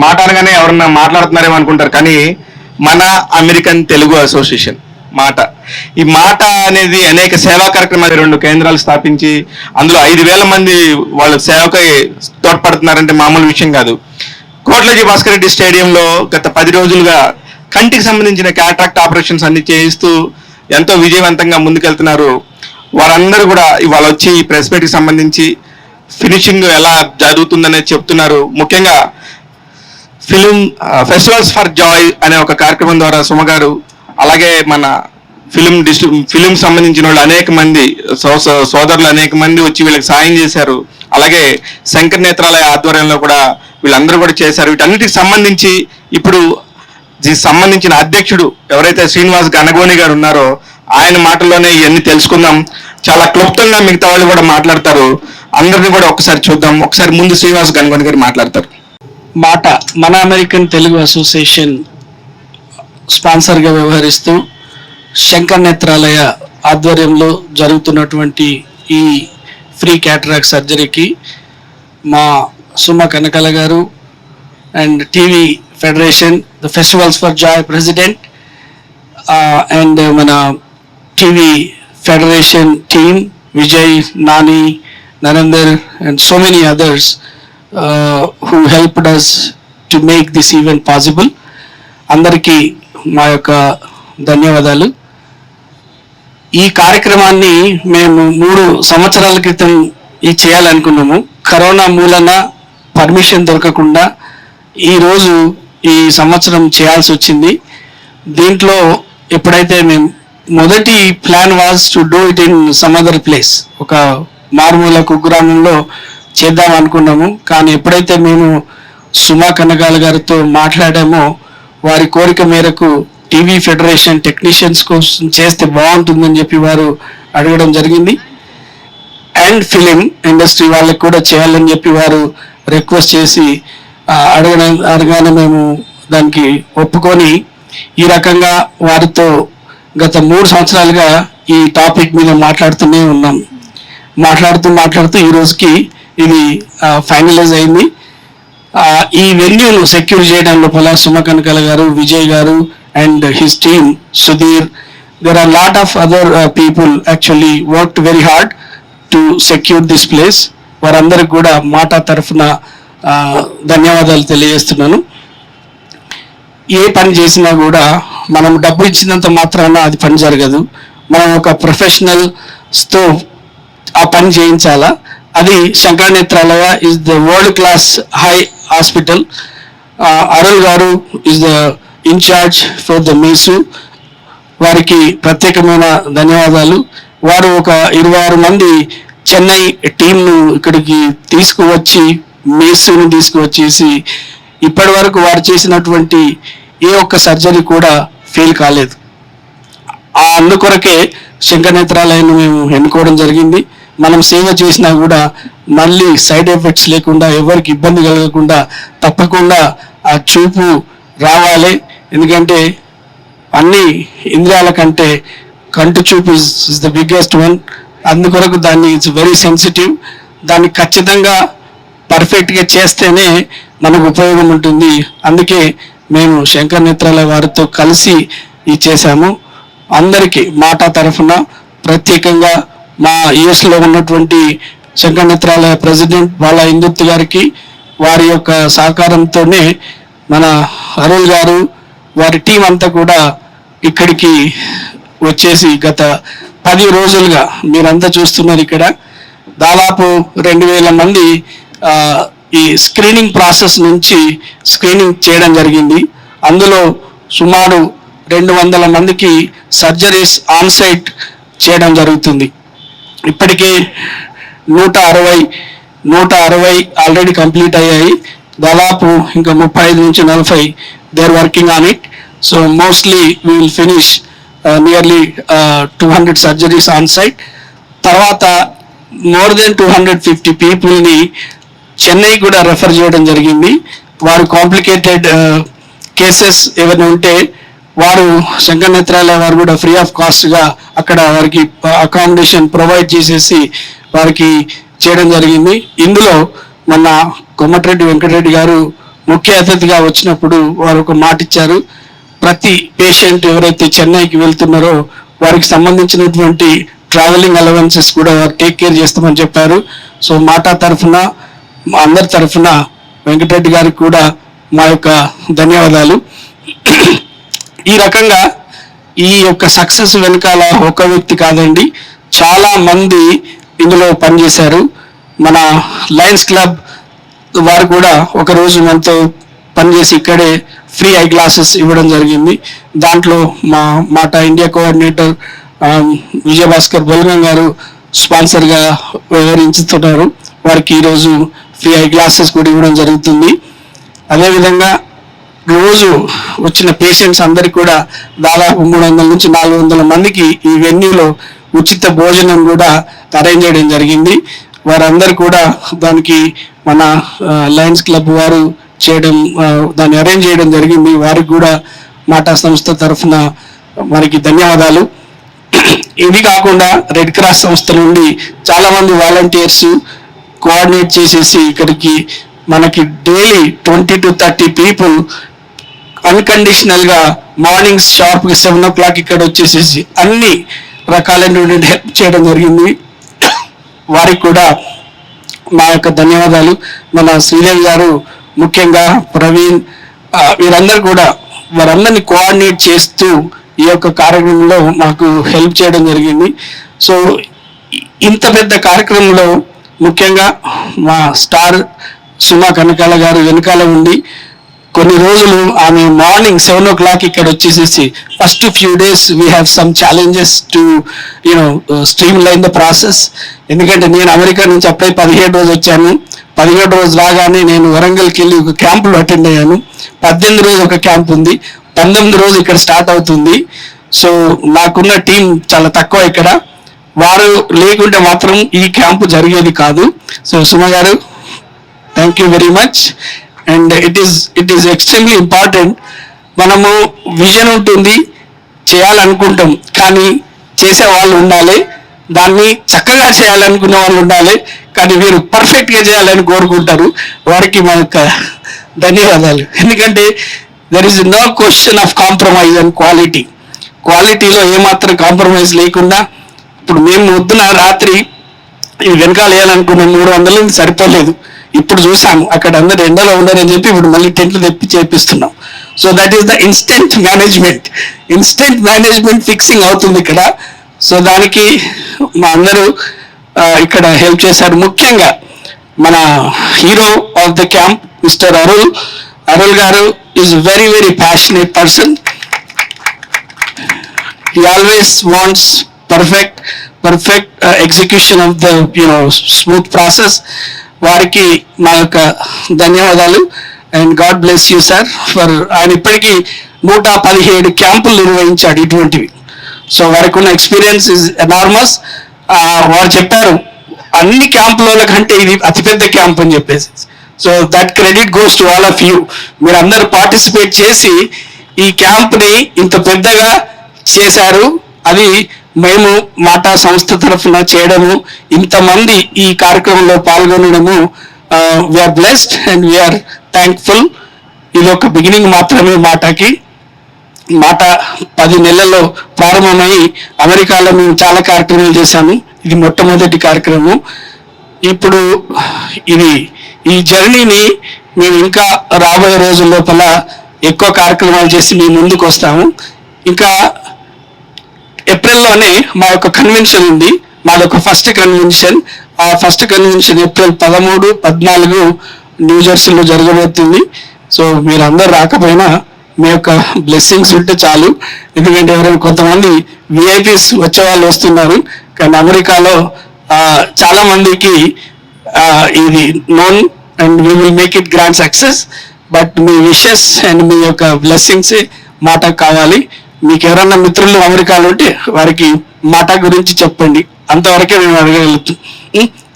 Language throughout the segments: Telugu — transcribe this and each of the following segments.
మాట అనగానే ఎవరన్నా మాట్లాడుతున్నారేమో అనుకుంటారు, కానీ మన అమెరికన్ తెలుగు అసోసియేషన్ మాట, ఈ మాట అనేది అనేక సేవా కార్యక్రమాలు 2 కేంద్రాలు స్థాపించి అందులో 5,000 మంది వాళ్ళ సేవకై తోడ్పడుతున్నారంటే మామూలు విషయం కాదు. కోట్లజీ భాస్కర్ రెడ్డి స్టేడియంలో గత 10 రోజులుగా కంటికి సంబంధించిన క్యాట్రాక్ట్ ఆపరేషన్స్ అన్ని చేయిస్తూ ఎంతో విజయవంతంగా ముందుకెళ్తున్నారు. వారందరూ కూడా ఇవాళ వచ్చి ఈ ప్రెస్ మీట్కి సంబంధించి ఫినిషింగ్ ఎలా జరుగుతుందనేది చెప్తున్నారు. ముఖ్యంగా ఫిలిం ఫెస్టివల్స్ ఫర్ జాయ్ అనే ఒక కార్యక్రమం ద్వారా సుమ గారు, అలాగే మన ఫిలిం సంబంధించిన వాళ్ళు అనేక మంది సోదరులు అనేక మంది వచ్చి వీళ్ళకి సాయం చేశారు. అలాగే శంకర్ నేత్రాలయ ఆధ్వర్యంలో కూడా వీళ్ళందరూ కూడా చేశారు. వీటన్నిటికి సంబంధించి ఇప్పుడు సంబంధించిన అధ్యక్షుడు ఎవరైతే శ్రీనివాస్ గనగోని గారు ఉన్నారో ఆయన మాటల్లోనే ఇవన్నీ తెలుసుకుందాం. చాలా క్లుప్తంగా మిగతా వాళ్ళు కూడా మాట్లాడతారు. అందరినీ కూడా ఒకసారి చూద్దాం. ఒకసారి ముందు శ్రీనివాస్ గనగోని గారు మాట్లాడతారు. మాట మన అమెరికన్ తెలుగు అసోసియేషన్ స్పాన్సర్గా వ్యవహరిస్తూ శంకర్ నేత్రాలయ ఆధ్వర్యంలో జరుగుతున్నటువంటి ఈ ఫ్రీ క్యాటరాక్ట్ సర్జరీకి మా సుమ కనకల గారు and TV federation, the festivals for joy president and మన TV federation team Vijay, Nani, Narender and so many others who helped us to make this event possible. అందరికీ మా యొక్క ధన్యవాదాలు. ఈ కార్యక్రమాన్ని మేము 3 సంవత్సరాల క్రితం చేయాలనుకున్నాము. కరోనా మూలన పర్మిషన్ దొరకకుండా ఈరోజు ఈ సంవత్సరం చేయాల్సి వచ్చింది. దీంట్లో ఎప్పుడైతే మేము మొదటి plan was to do it in some other place, ఒక మారుమూల కుగ్రామంలో చేద్దాం అనుకున్నాము. కానీ ఎప్పుడైతే మేము సుమా కనకాల గారితో మాట్లాడామో వారి కోరిక మేరకు టీవీ ఫెడరేషన్ టెక్నీషియన్స్ కోసం చేస్తే బాగుంటుందని చెప్పి వారు అడగడం జరిగింది. అండ్ ఫిలిం ఇండస్ట్రీ వాళ్ళకి కూడా చేయాలని చెప్పి వారు రిక్వెస్ట్ చేసి అడగానే మేము దానికి ఒప్పుకొని ఈ రకంగా వారితో గత 3 సంవత్సరాలుగా ఈ టాపిక్ మీద మాట్లాడుతూనే ఉన్నాం. మాట్లాడుతూ ఈ రోజుకి ఇది ఫైనలైజ్ అయింది. ఈ వెన్యూను సెక్యూర్ చేయడం లోపల సుమ కనకాల గారు, విజయ్ గారు and his team, Sudheer, there are lot of other people actually worked very hard to secure this place. వారందరికి కూడా మాట తరఫున ధన్యవాదాలు తెలియజేస్తున్నాను. ఏ పని చేసినా కూడా మనం డబ్బు ఇచ్చినంత మాత్రాన అది పని జరగదు. మనం ఒక ప్రొఫెషనల్స్తో ఆ పని చేయించాలా. అది Shankar Nethralaya is the world class high hospital. Arun గారు is the incharge for the మీసు. వారికి ప్రత్యేకమైన ధన్యవాదాలు. వారు ఒక 26 మంది చెన్నై టీంను ఇక్కడికి తీసుకువచ్చి మీసును తీసుకువచ్చేసి ఇప్పటి వరకు వారు చేసినటువంటి ఏ ఒక్క సర్జరీ కూడా ఫెయిల్ కాలేదు. అందుకొరకే శంకర్ నేత్రాలయాన్ని మేము ఎన్నుకోవడం జరిగింది. మనం సేవ చేసినా కూడా మళ్ళీ సైడ్ ఎఫెక్ట్స్ లేకుండా, ఎవరికి ఇబ్బంది కలగకుండా తప్పకుండా ఆ చూపు రావాలి. ఎందుకంటే అన్ని ఇంద్రియాల కంటే కంటి చూపు ఇస్ ద బిగ్గెస్ట్ వన్. అందుకొరకు దాన్ని ఇట్స్ వెరీ సెన్సిటివ్. దాన్ని ఖచ్చితంగా పర్ఫెక్ట్గా చేస్తేనే మనకు ఉపయోగం ఉంటుంది. అందుకే మేము శంకర్ నేత్రాలయ వారితో కలిసి ఇది చేశాము. అందరికీ మాట తరఫున ప్రత్యేకంగా మా యుఎస్లో ఉన్నటువంటి శంకర్ నేత్రాలయ ప్రెసిడెంట్ బాలా ఇందుర్తి గారికి, వారి యొక్క సహకారంతోనే మన అరుణ్ గారు, వారి టీం అంతా కూడా ఇక్కడికి వచ్చేసి గత 10 రోజులుగా మీరంతా చూస్తున్నారు. ఇక్కడ దాదాపు 2,000 మంది ఈ స్క్రీనింగ్ ప్రాసెస్ నుంచి స్క్రీనింగ్ చేయడం జరిగింది. అందులో సుమారు 200 మందికి సర్జరీస్ ఆన్ సైట్ చేయడం జరుగుతుంది. ఇప్పటికే 160 ఆల్రెడీ కంప్లీట్ అయ్యాయి. దాదాపు ఇంకా 35 నుంచి 40 they are working on it. So mostly we will finish nearly 200 surgeries on site. తర్వాత మోర్ దెన్ 250 పీపుల్ని చెన్నై కూడా రెఫర్ చేయడం జరిగింది. వారు కాంప్లికేటెడ్ కేసెస్ ఏమైనా ఉంటే వారు శంకర్ నేత్రాలయ వారు కూడా ఫ్రీ ఆఫ్ కాస్ట్గా అక్కడ వారికి అకామిడేషన్ ప్రొవైడ్ చేసేసి వారికి చేయడం జరిగింది. ఇందులో మన కొమ్మటిరెడ్డి వెంకటరెడ్డి గారు ముఖ్య అతిథిగా వచ్చినప్పుడు వారు ఒక మాట ఇచ్చారు. ప్రతి పేషెంట్ ఎవరైతే చెన్నైకి వెళ్తున్నారో వారికి సంబంధించినటువంటి ట్రావెలింగ్ అలవెన్సెస్ కూడా వారు టేక్ కేర్ చేస్తామని చెప్పారు. సో మాటా తరఫున, మా అందరి తరఫున వెంకటరెడ్డి గారికి కూడా మా యొక్క ధన్యవాదాలు. ఈ రకంగా ఈ యొక్క సక్సెస్ వెనకాల ఒక వ్యక్తి కాదండి, చాలా మంది ఇందులో పనిచేశారు. మన లయన్స్ క్లబ్ వారు కూడా ఒకరోజు మనతో పనిచేసి ఇక్కడే ఫ్రీ ఐ గ్లాసెస్ ఇవ్వడం జరిగింది. దాంట్లో మా మాటా ఇండియా కోఆర్డినేటర్ విజయభాస్కర్ బొల్గం గారు స్పాన్సర్గా వ్యవహరించుతున్నారు. వారికి ఈరోజు ఫ్రీ ఐ గ్లాసెస్ కూడా ఇవ్వడం జరుగుతుంది. అదేవిధంగా రోజు వచ్చిన పేషెంట్స్ అందరికి కూడా దాదాపు 300 నుంచి 400 మందికి ఈ వెన్యూలో ఉచిత భోజనం కూడా అరేంజ్ చేయడం జరిగింది. వారందరూ కూడా దానికి మన లయన్స్ క్లబ్ వారు చేయడం, దాన్ని అరేంజ్ చేయడం జరిగింది. వారికి కూడా మాటా సంస్థ తరఫున వారికి ధన్యవాదాలు. ఇది కాకుండా రెడ్ క్రాస్ సంస్థ నుండి చాలా మంది వాలంటీర్స్ కోఆర్డినేట్ చేసేసి ఇక్కడికి మనకి డైలీ 20 to 30 పీపుల్ అన్కండిషనల్గా మార్నింగ్ షార్ప్కి 7 o'clock ఇక్కడ వచ్చేసేసి అన్ని రకాలైనటువంటి హెల్ప్ చేయడం జరిగింది. వారికి కూడా మా యొక్క ధన్యవాదాలు. మన శ్రీదేవి గారు, ముఖ్యంగా ప్రవీణ్, వీరందరూ కూడా వారందరినీ కోఆర్డినేట్ చేస్తూ ఈ యొక్క కార్యక్రమంలో మాకు హెల్ప్ చేయడం జరిగింది. సో ఇంత పెద్ద కార్యక్రమంలో ముఖ్యంగా మా స్టార్ సుమా కనకాల గారు వెనకాల ఉండి కొన్ని రోజులు ఆమె మార్నింగ్ 7 o'clock ఇక్కడ వచ్చేసేసి first few days we have some challenges to stream line the process. ఎందుకంటే నేను అమెరికా నుంచి అప్పుడే 17 రోజు వచ్చాను. 17 రోజు రాగానే నేను వరంగల్కి వెళ్ళి ఒక క్యాంపులో అటెండ్ అయ్యాను. 18 రోజు ఒక క్యాంప్ ఉంది, 19 రోజు ఇక్కడ స్టార్ట్ అవుతుంది. సో నాకున్న టీం చాలా తక్కువ ఇక్కడ. వారు లేకుంటే మాత్రం ఈ క్యాంపు జరిగేది కాదు. సో సుమ గారు, thank you very much. And it is extremely important. మనము విజన్ ఉంటుంది, చేయాలనుకుంటాం, కానీ చేసే వాళ్ళు ఉండాలి. దాన్ని చక్కగా చేయాలనుకునే వాళ్ళు ఉండాలి, కానీ వీరు పర్ఫెక్ట్గా చేయాలని కోరుకుంటారు. వారికి మా యొక్క ధన్యవాదాలు. ఎందుకంటే there is no question of compromise and quality. క్వాలిటీలో ఏమాత్రం కాంప్రమైజ్ లేకుండా, ఇప్పుడు మేము వద్దున రాత్రి ఈ వెనకాల వేయాలనుకున్న 300 సరిపోలేదు. ఇప్పుడు చూసాము అక్కడ అందరు ఎండలో ఉన్నారని చెప్పి ఇప్పుడు మళ్ళీ టెంట్లు తెప్పి చేపిస్తున్నాం. So that is the instant management fixing అవుతుంది ఇక్కడ. సో దానికి మా అందరూ ఇక్కడ హెల్ప్ చేశారు. ముఖ్యంగా మన hero of the camp mister Arul గారు is very very passionate person. He always wants perfect execution of the smooth process. వారికి మా యొక్క ధన్యవాదాలు. And God bless you sir for. ఆయన ఇప్పటికీ 117 క్యాంపులు నిర్వహించాడు ఇటువంటివి. సో వారికి ఉన్న ఎక్స్పీరియన్స్ ఇస్ ఎనార్మస్. వారు చెప్పారు అన్ని క్యాంపుల కంటే ఇది అతిపెద్ద క్యాంప్ అని చెప్పేసి. So that credit goes to all of you. మీరు అందరూ పార్టిసిపేట్ చేసి ఈ క్యాంప్ని ఇంత పెద్దగా చేశారు. అది మేము మాటా సంస్థ తరఫున చేయడము, ఇంతమంది ఈ కార్యక్రమంలో పాల్గొనడము, we are blessed and we are thankful. ఇది ఒక బిగినింగ్ మాత్రమే మాటాకి. మాట 10 నెలల్లో ప్రారంభమై అమెరికాలో మేము చాలా కార్యక్రమాలు చేశాము. ఇది మొట్టమొదటి కార్యక్రమం. ఇప్పుడు ఈ జర్నీని మేము ఇంకా రాబోయే రోజుల లోపల ఎక్కువ కార్యక్రమాలు చేసి మీ ముందుకు వస్తాము. ఇంకా ఏప్రిల్లోనే మా యొక్క కన్వెన్షన్ ఉంది. మాదొక ఫస్ట్ కన్వెన్షన్. ఆ ఫస్ట్ కన్వెన్షన్ ఏప్రిల్ 13, 14 న్యూజెర్సీలో జరగబోతుంది. సో మీరు అందరు రాకపోయినా మీ యొక్క బ్లెస్సింగ్స్ ఉంటే చాలు. ఎందుకంటే ఎవరైనా కొంతమంది విఐపీస్ వచ్చే వాళ్ళు వస్తున్నారు, కానీ అమెరికాలో చాలా మందికి ఇది known and we will make it grand success. But మీ విషెస్ అండ్ మీ యొక్క బ్లెస్సింగ్స్ మాటకు కావాలి. మీకు ఎవరన్నా మిత్రులు అమెరికాలో ఉంటే వారికి మాట గురించి చెప్పండి. అంతవరకే మేము అడగలుగుతాం.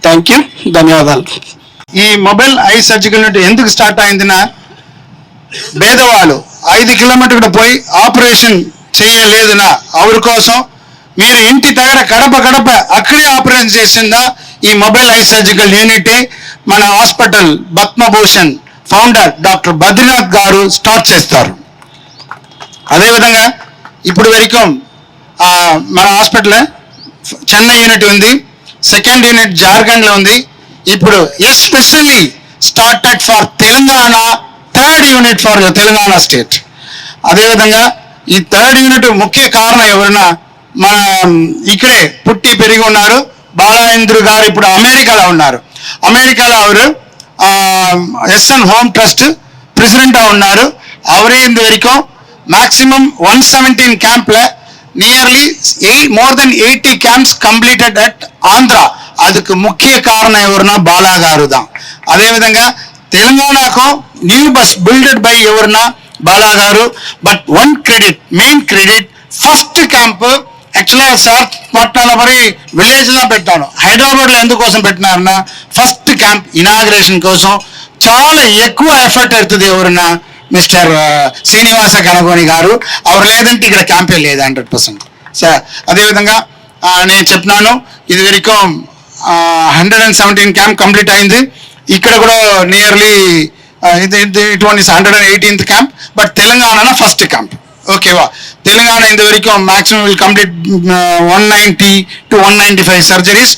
థ్యాంక్ యూ, ధన్యవాదాలు. ఈ మొబైల్ ఐ సర్జికల్ ఎందుకు స్టార్ట్ అయిందినా, పేదవాళ్ళు 5 కిలోమీటర్లు పోయి ఆపరేషన్ చేయలేదునా అవరి కోసం మీరు ఇంటి దగ్గర గడప అక్కడే ఆపరేషన్ చేసిందా ఈ మొబైల్ ఐ సర్జికల్ యూనిట్ మన hospital Padma Bhushan founder doctor Badrinath గారు స్టార్ట్ చేస్తారు. అదేవిధంగా ఇప్పుడు వరకు మన హాస్పిటల్ చెన్నై యూనిట్ ఉంది, సెకండ్ యూనిట్ జార్ఖండ్లో ఉంది. ఇప్పుడు especially started for Telangana, third unit for Telangana state. అదేవిధంగా ఈ థర్డ్ యూనిట్ ముఖ్య కారణం ఎవరైనా మన ఇక్కడే పుట్టి పెరిగి ఉన్నారు బాలాయేంద్ర గారు. ఇప్పుడు అమెరికాలో ఉన్నారు. అమెరికాలో అవరు ఎస్ఎన్ హోమ్ ట్రస్ట్ ప్రెసిడెంటா ఉన్నారు. அவரே இந்த வரைக்கும் மேக்ஸிமம் 117 கேம்ப்ல nearly more than 80 camps completed at Andhra. அதுக்கு முக்கிய காரணம் ఎవరుனா బాలా గారు தான். అదే విధంగా తెలంగాణకు న్యూ బస్ బిల్డెడ్ బై ఎవరునా బాలా గారు. But one credit, main credit, first camp యాక్చువల్గా సార్ పట్నాల మరి విలేజ్లో పెట్టాను. హైదరాబాద్లో ఎందుకోసం పెట్టినారన్నా ఫస్ట్ క్యాంప్ ఇనాగ్రేషన్ కోసం చాలా ఎక్కువ ఎఫర్ట్ అవుతుంది ఎవరన్నా మిస్టర్ శ్రీనివాస కనగోని గారు. అవరు లేదంటే ఇక్కడ క్యాంపే లేదు 100%. సార్ అదేవిధంగా నేను చెప్పినాను ఇది వరకు 117 క్యాంప్ కంప్లీట్ అయింది. ఇక్కడ కూడా nearly it one is 118th camp. But Telangana first camp. ఓకేవా, తెలంగాణ ఇంత వరకు maximum will complete 190 to 195 surgeries.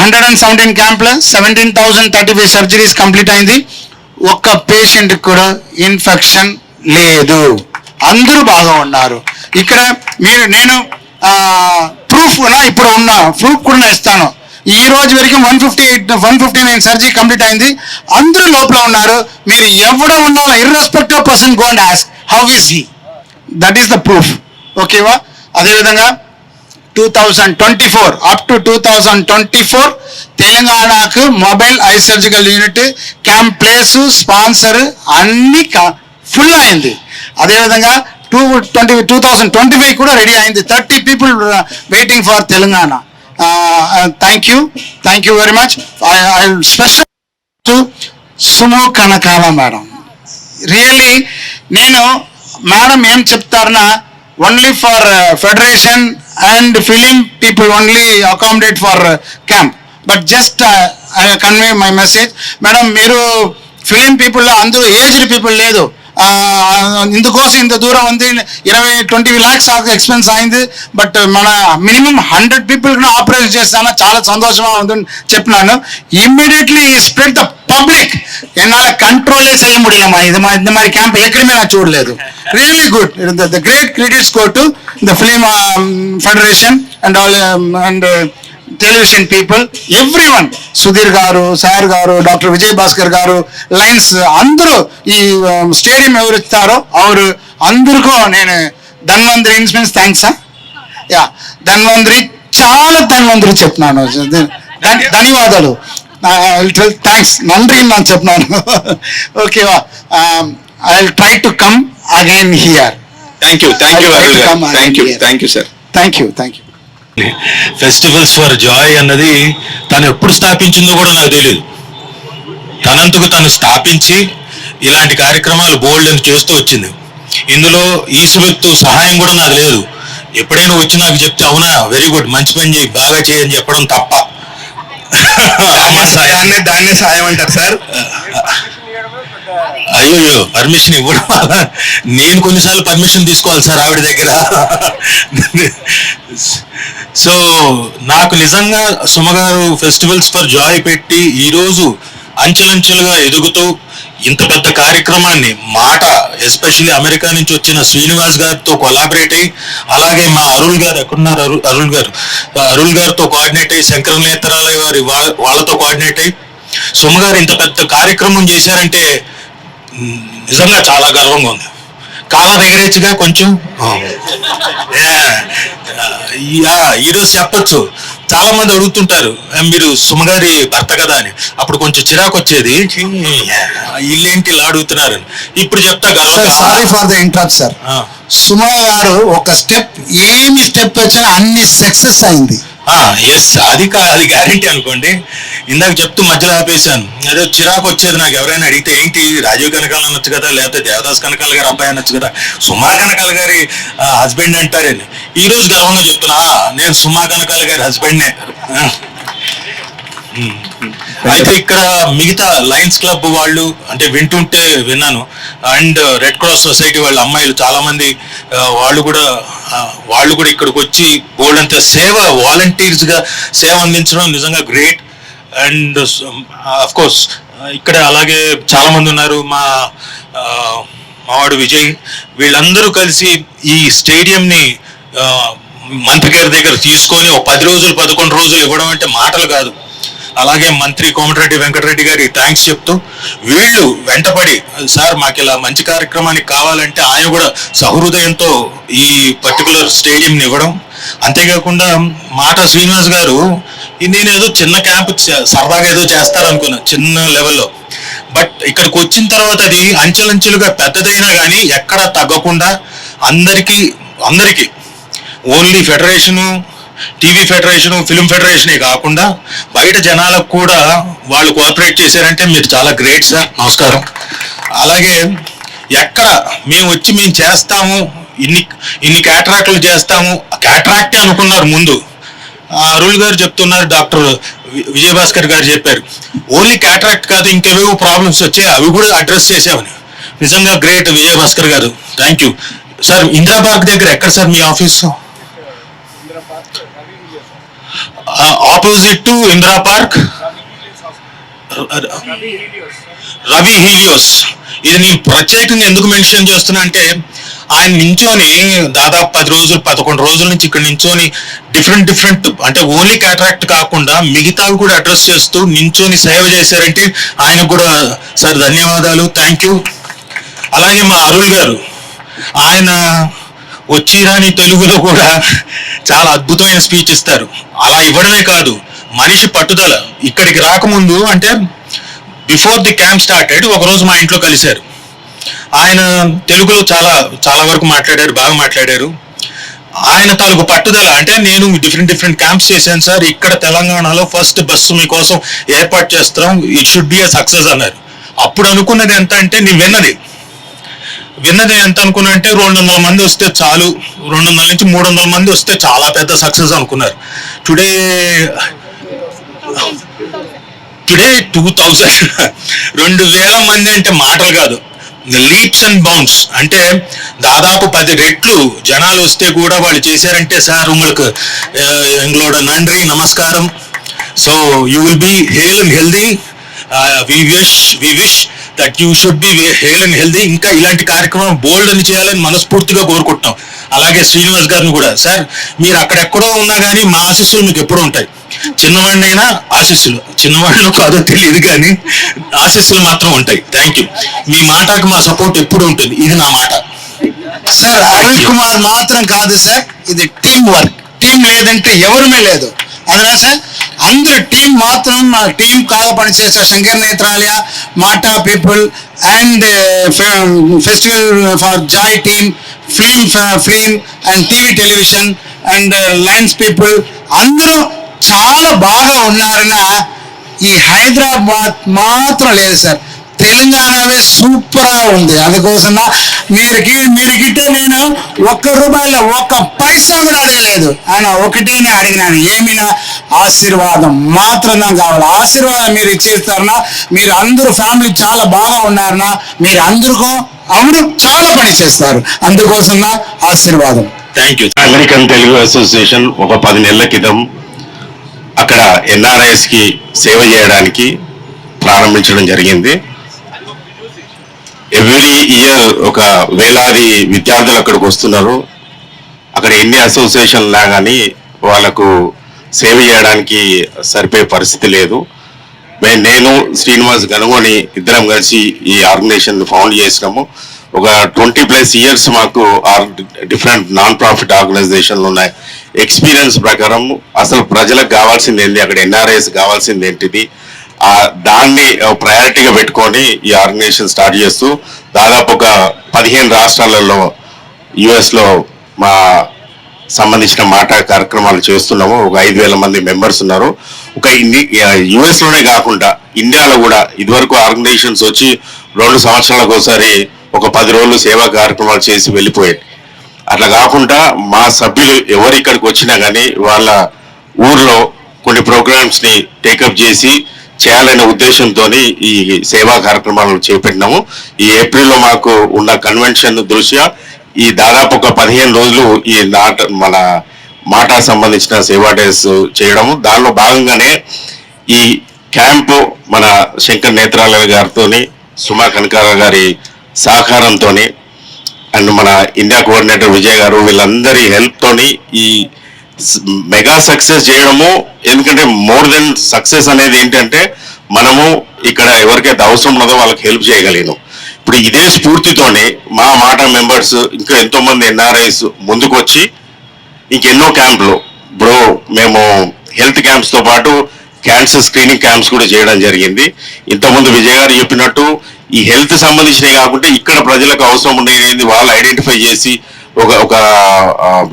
117 క్యాంప్లో 17,035 సర్జరీస్ కంప్లీట్ అయింది. ఒక్క పేషెంట్ కూడా ఇన్ఫెక్షన్ లేదు, అందరూ బాగా ఉన్నారు. ఇక్కడ నేను ప్రూఫ్ ఇప్పుడు ఉన్న ప్రూఫ్ కూడా ఇస్తాను. ఈ రోజు వరకు 159 సర్జరీ కంప్లీట్ అయింది. అందరూ లోపల ఉన్నారు. మీరు ఎవడో ఉన్నా irrespective person go and ask how is he, that is the proof. ఓకేవా, అదేవిధంగా 2024 అప్ టు 2024 తెలంగాణకు mobile eye surgical unit camp place sponsor అన్ని ఫుల్ అయింది. అదేవిధంగా 2025 కూడా రెడీ అయింది. 30 people waiting for Telangana. Thank you very much. I special to Suma Kanakala madam. Really నేను మేడం ఏం చెప్తారన్నా only for federation and film people only accommodate for camp. But just I convey my message. Madam మీరు ఫిలిం పీపుల్లో అందరూ ఏజ్డ్ పీపుల్ లేదు. ఇందుకోసం ఇంత దూరం ఉంది, 20 lakhs ఎక్స్పెన్స్ అయింది. బట్ మన మినిమం 100 people ఆపరేషన్ చేస్తాను, చాలా సంతోషంగా ఉందని చెప్పినాను. Immediately spread the public. ఎన్నాళ్ళ కంట్రోలే చేయ ముడియమ్మా ఇది మరి క్యాంప్ ఎక్కడమే నాకు చూడలేదు. Really good. The great credits go to the film federation and all and television people, everyone. Sudheer గారు, సార్ గారు, డాక్టర్ విజయ్ భాస్కర్ గారు, లైన్స్ అందరూ ఈ స్టేడియం ఎవరు ఇస్తారో అవరు అందరికీ నేను ధన్వంతరి ఇన్స్పెన్స్ థ్యాంక్స్. యా ధన్వంతరి, చాలా ధన్వంతరి చెప్తున్నాను. ధన్యవాదాలు, థ్యాంక్స్, నంద్రి అని చెప్తున్నాను. ఓకేవా, I will try to come again here. Thank you sir. Thank you. Festivals for joy అన్నది తను ఎప్పుడు స్థాపించిందో కూడా నాకు తెలియదు. తనంతకు తను స్థాపించి ఇలాంటి కార్యక్రమాలు బోల్డ్ అని చేస్తూ వచ్చింది. ఇందులో ఈశ్వత్తు సహాయం కూడా నాకు లేదు. ఎప్పుడైనా వచ్చి నాకు చెప్తే అవునా వెరీ గుడ్ మంచి పని చేయి బాగా చేయని చెప్పడం తప్ప. దాన్నే సాయం అంటారు సార్. అయ్యో పర్మిషన్ ఇవ్వడం, నేను కొన్నిసార్లు పర్మిషన్ తీసుకోవాలి సార్ ఆవిడ దగ్గర. సో నాకు నిజంగా సుమగారు ఫెస్టివల్స్ ఫర్ జాయ్ పెట్టి ఈరోజు అంచెలంచెలుగా ఎదుగుతూ ఇంత పెద్ద కార్యక్రమాన్ని మాట ఎస్పెషల్లీ అమెరికా నుంచి వచ్చిన శ్రీనివాస్ గారితో కొలాబరేట్ అయ్యి, అలాగే మా అరుల్ గారు ఎక్కడున్నారు, అరుల్ గారితో కోఆర్డినేట్ అయ్యి, శంకర నేత్రాలయ గారి వాళ్ళతో కోఆర్డినేట్ అయ్యి సుమగారు ఇంత పెద్ద కార్యక్రమం చేశారంటే నిజంగా చాలా గర్వంగా ఉంది. కాలర్ ఎగరేచ్చుగా కొంచెం ఈరోజు చెప్పొచ్చు. చాలా మంది అడుగుతుంటారు మీరు సుమగారి భర్త కదా అని. అప్పుడు కొంచెం చిరాకు వచ్చేది, ఇల్లేంటి ఇలా అడుగుతున్నారని. ఇప్పుడు చెప్తా గర్వంగా. Sorry for the interrupt sir. Suma గారు ఒక స్టెప్ వచ్చినా అన్ని సక్సెస్ అయింది. ఎస్, అది గ్యారంటీ అనుకోండి. ఇందాక చెప్తూ మధ్యలో ఆపేశాను. అదే చిరాకు వచ్చేది నాకు. ఎవరైనా అడిగితే ఏంటి రాజీవ్ కనకాల అనొచ్చు కదా, లేకపోతే దేవదాస్ కనకాల గారి అబ్బాయి అనొచ్చు కదా, సుమా కనకాల గారి హస్బెండ్ అంటారని. ఈ రోజు గర్వంగా చెప్తున్నా నేను సుమా కనకాల గారి హస్బెండ్నే. అయితే ఇక్కడ మిగతా లయన్స్ క్లబ్ వాళ్ళు అంటే వింటుంటే విన్నాను, అండ్ రెడ్ క్రాస్ సొసైటీ వాళ్ళ అమ్మాయిలు చాలా మంది వాళ్ళు కూడా ఇక్కడికి వచ్చి బోల్డంత సేవ వాలంటీర్స్ గా సేవ అందించడం నిజంగా గ్రేట్. అండ్ అఫ్ కోర్స్ ఇక్కడ అలాగే చాలా మంది ఉన్నారు, మావాడు విజయ్, వీళ్ళందరూ కలిసి ఈ స్టేడియంని మంత్రి గారి దగ్గర తీసుకొని ఒక 10 రోజులు 11 రోజులు ఇవ్వడం అంటే మాటలు కాదు. అలాగే మంత్రి కోమటిరెడ్డి వెంకటరెడ్డి గారికి థ్యాంక్స్ చెప్తూ వీళ్ళు వెంటపడి సార్ మాకు ఇలా మంచి కార్యక్రమానికి కావాలంటే ఆయన కూడా సహృదయంతో ఈ పర్టికులర్ స్టేడియంని ఇవ్వడం. అంతేకాకుండా మాట శ్రీనివాస్ గారు నేను ఏదో చిన్న క్యాంప్ సరదాగా ఏదో చేస్తారనుకున్నా చిన్న లెవెల్లో, బట్ ఇక్కడికి వచ్చిన తర్వాత అది అంచెలంచెలుగా పెద్దదైనా కానీ ఎక్కడ తగ్గకుండా అందరికీ only federation, TV federation, film ఫెడరేషనే కాకుండా బయట జనాలకు కూడా వాళ్ళు కోఆపరేట్ చేశారంటే మీరు చాలా గ్రేట్ సార్, నమస్కారం. అలాగే ఎక్కడ మేము చేస్తాము ఇన్ని క్యాటరాక్ట్లు చేస్తాము, క్యాటరాక్టే అనుకున్నారు ముందు. అరుళ్ గారు చెప్తున్నారు, డాక్టర్ విజయభాస్కర్ గారు చెప్పారు ఓన్లీ క్యాటరాక్ట్ కాదు ఇంకేవేవో ప్రాబ్లమ్స్ వచ్చాయి అవి కూడా అడ్రస్ చేసామని. నిజంగా గ్రేట్ విజయభాస్కర్ గారు, thank you sir. Indira park దగ్గర ఎక్కడ sir me office? Opposite to Indira park, Ravi Helios. ఇది నేను ప్రత్యేకంగా ఎందుకు మెన్షన్ చేస్తున్నా అంటే ఆయన నించోని దాదాపు 10 రోజులు 11 రోజుల నుంచి ఇక్కడ నించోని డిఫరెంట్ అంటే ఓన్లీ క్యాటరాక్ట్ కాకుండా మిగతావి కూడా అడ్రస్ చేస్తూ నించోని సేవ చేశారంటే ఆయనకు కూడా సార్ ధన్యవాదాలు, థ్యాంక్ యూ. అలాగే మా అరుళ్ గారు, ఆయన వచ్చిరాని తెలుగులో కూడా చాలా అద్భుతమైన స్పీచ్ ఇస్తారు. అలా ఇవ్వడమే కాదు, మనిషి పట్టుదల. ఇక్కడికి రాకముందు అంటే బిఫోర్ ది క్యాంప్ స్టార్టెడ్ ఒకరోజు మా ఇంట్లో కలిశారు. ఆయన తెలుగులో చాలా వరకు మాట్లాడారు, బాగా మాట్లాడారు. ఆయన తాలూకు పట్టుదల అంటే నేను డిఫరెంట్ క్యాంప్స్ చేశాను సార్, ఇక్కడ తెలంగాణలో ఫస్ట్ బస్సు మీకోసం ఏర్పాటు చేస్తాం, it should be a success అన్నారు. అప్పుడు అనుకున్నది ఎంత అంటే నేను విన్నది ఎంత అనుకున్నా అంటే 200 మంది వస్తే చాలు, 200 నుంచి 300 మంది వస్తే చాలా పెద్ద సక్సెస్ అనుకున్నారు. టుడే 2000 మంది అంటే మాటలు కాదు, లీప్స్ అండ్ బౌండ్స్. అంటే దాదాపు 10 రెట్లు జనాలు వస్తే కూడా వాళ్ళు చేశారంటే సార్ உங்களுக்கு எங்களோட நன்றி நமஸ்காரம். So you will be hale and healthy. We wish that you should be hale and healthy. ఇంకా ఇలాంటి కార్యక్రమం బోల్డ్ అని చేయాలని మనస్ఫూర్తిగా కోరుకుంటున్నాం. అలాగే శ్రీనివాస్ గారిని కూడా, సార్ మీరు అక్కడెక్కడో ఉన్నా కానీ మా ఆశీస్సులు మీకు ఎప్పుడూ ఉంటాయి. చిన్నవాడినైనా ఆశీస్సులు, చిన్నవాళ్ళు కాదో తెలియదు కానీ ఆశీస్సులు మాత్రం ఉంటాయి. Thank you. మీ మాటకు మా సపోర్ట్ ఎప్పుడు ఉంటుంది, ఇది నా మాట. సార్ అరుణ్ కుమార్ మాత్రం కాదు సార్, ఇది టీం వర్క్. టీం లేదంటే ఎవరుమే లేదు. అదనా సార్, అందరు టీం మాత్రం టీం కాగా పనిచేస్తారు. శంకర్ నేత్రాలయ, మాటా people and festival for Joy team, film and TV television and Lions people అందరూ చాలా బాగా ఉన్నారన్న. ఈ హైదరాబాద్ మాత్రం లేదు సార్, తెలంగాణవే సూపర్గా ఉంది. అందుకోసం మీరుకిట్టే నేను ₹1 1 పైసా కూడా అడగలేదు. ఆయన ఒకటేనే అడిగినాను, ఏమైనా ఆశీర్వాదం మాత్రం నాకు కావాలి. ఆశీర్వాదం మీరు ఇచ్చేస్తారన్నా, మీరు అందరూ ఫ్యామిలీ చాలా బాగా ఉన్నారన్నా, మీరు అందరికీ అవును చాలా పని చేస్తారు. అందుకోసం ఆశీర్వాదం. Thank you. American Telugu association ఒక 10 నెలల క్రితం అక్కడ ఎన్ఆర్ఐఎస్ కి సేవ చేయడానికి ప్రారంభించడం జరిగింది. ఎవ్రీ ఇయర్ ఒక వేలాది విద్యార్థులు అక్కడికి వస్తున్నారు. అక్కడ ఎన్ని అసోసియేషన్ లా కానీ వాళ్ళకు సేవ చేయడానికి సరిపోయే పరిస్థితి లేదు. నేను శ్రీనివాస్ గనుగోని ఇద్దరం కలిసి ఈ ఆర్గనైజేషన్ ఫౌండ్ చేసినాము. ఒక 20+ ఇయర్స్ మాకు డిఫరెంట్ నాన్ ప్రాఫిట్ ఆర్గనైజేషన్లు ఉన్నాయి. ఎక్స్పీరియన్స్ ప్రకారం అసలు ప్రజలకు కావాల్సింది ఏంటి, అక్కడ ఎన్ఆర్ఐఎస్ కావాల్సింది ఏంటిది, దాన్ని ప్రయారిటీగా పెట్టుకొని ఈ ఆర్గనైజేషన్ స్టార్ట్ చేస్తూ దాదాపు ఒక 15 రాష్ట్రాలలో యుఎస్లో మా సంబంధించిన మాట కార్యక్రమాలు చేస్తున్నాము. ఒక 5,000 మంది మెంబర్స్ ఉన్నారు. ఒక యుఎస్లోనే కాకుండా ఇండియాలో కూడా ఇదివరకు ఆర్గనైజేషన్స్ వచ్చి 2 సంవత్సరాలకు ఒకసారి ఒక 10 రోజులు సేవా కార్యక్రమాలు చేసి వెళ్ళిపోయాయి. అట్లా కాకుండా మా సభ్యులు ఎవరు ఇక్కడికి వచ్చినా కానీ వాళ్ళ ఊర్లో కొన్ని ప్రోగ్రామ్స్ని టేకప్ చేసి చేయాలనే ఉద్దేశంతో ఈ సేవా కార్యక్రమాలను చేపట్టినాము. ఈ ఏప్రిల్లో మాకు ఉన్న కన్వెన్షన్ దృష్ట్యా ఈ దాదాపు ఒక 15 రోజులు ఈ మన మాటా సంబంధించిన సేవా డేస్ చేయడము. దానిలో భాగంగానే ఈ క్యాంపు మన శంకర్ నేత్రాలయ గారితో, సుమా కనకాల గారి సహకారంతో అండ్ మన ఇండియా కోఆర్డినేటర్ విజయ్ గారు వీళ్ళందరి హెల్ప్ తోని ఈ మెగా సక్సెస్ చేయడము. ఎందుకంటే మోర్ దెన్ సక్సెస్ అనేది ఏంటంటే మనము ఇక్కడ ఎవరికైతే అవసరం ఉన్నదో వాళ్ళకి హెల్ప్ చేయగలిగినాం. ఇప్పుడు ఇదే స్ఫూర్తితోనే మా మాటా మెంబర్స్ ఇంకా ఎంతో మంది ఎన్ఆర్ఐస్ ముందుకు వచ్చి ఇంకెన్నో క్యాంపులు, ఇప్పుడు మేము హెల్త్ క్యాంప్స్తో పాటు క్యాన్సర్ స్క్రీనింగ్ క్యాంప్స్ కూడా చేయడం జరిగింది. ఇంతకుముందు విజయ్ గారు చెప్పినట్టు ఈ హెల్త్ సంబంధించినవి కాకుండా ఇక్కడ ప్రజలకు అవసరం ఉండేది వాళ్ళు ఐడెంటిఫై చేసి ఒక